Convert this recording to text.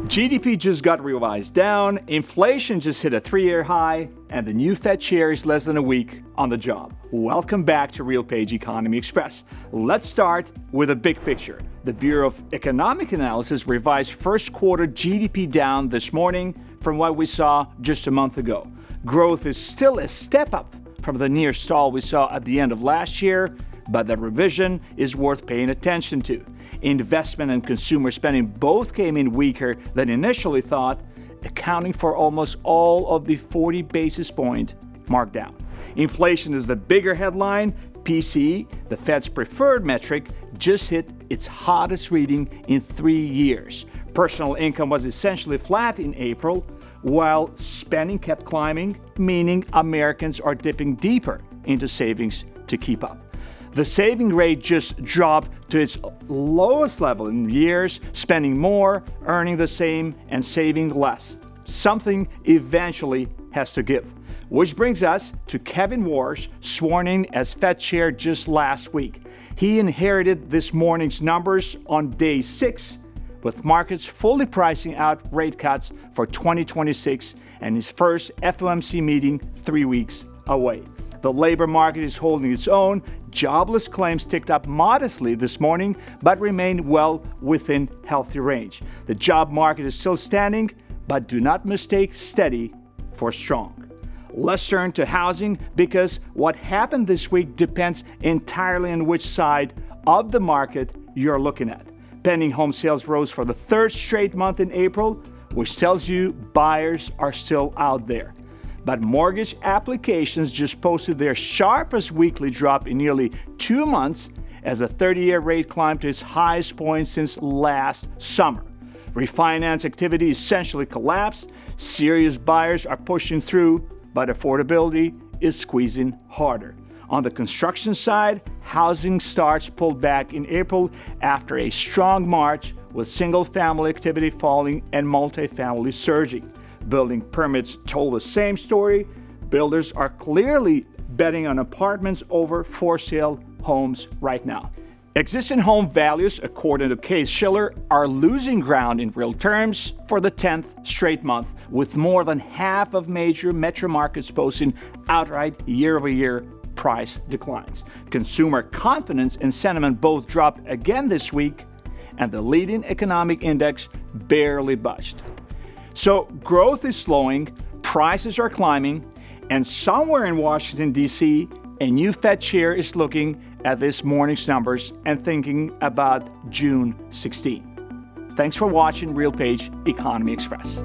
GDP just got revised down, inflation just hit a 3-year high, and the new Fed chair is less than a week on the job. Welcome back to RealPage Economy Express. Let's start with a big picture. The Bureau of Economic Analysis revised first quarter GDP down this morning from what we saw just a month ago. Growth is still a step up from the near stall we saw at the end of last year, but the revision is worth paying attention to. Investment and consumer spending both came in weaker than initially thought, accounting for almost all of the 40 basis point markdown. Inflation is the bigger headline. PCE, the Fed's preferred metric, just hit its hottest reading in 3 years. Personal income was essentially flat in April, while spending kept climbing, meaning Americans are dipping deeper into savings to keep up. The saving rate just dropped to its lowest level in years, spending more, earning the same, and saving less. Something eventually has to give. Which brings us to Kevin Warsh, sworn in as Fed chair just last week. He inherited this morning's numbers on day 6, with markets fully pricing out rate cuts for 2026 and his first FOMC meeting 3 weeks away. The labor market is holding its own. Jobless claims ticked up modestly this morning, but remain well within healthy range. The job market is still standing, but do not mistake steady for strong. Let's turn to housing, because what happened this week depends entirely on which side of the market you're looking at. Pending home sales rose for the 3rd straight month in April, which tells you buyers are still out there. But mortgage applications just posted their sharpest weekly drop in nearly 2 months as the 30-year rate climbed to its highest point since last summer. Refinance activity essentially collapsed. Serious buyers are pushing through, but affordability is squeezing harder. On the construction side, housing starts pulled back in April after a strong March, with single-family activity falling and multifamily surging. Building permits told the same story. Builders are clearly betting on apartments over for-sale homes right now. Existing home values, according to Case-Shiller, are losing ground in real terms for the 10th straight month, with more than half of major metro markets posting outright year-over-year price declines. Consumer confidence and sentiment both dropped again this week, and the leading economic index barely budged. So growth is slowing, prices are climbing, and somewhere in Washington, D.C., a new Fed chair is looking at this morning's numbers and thinking about June 16. Thanks for watching RealPage Economy Express.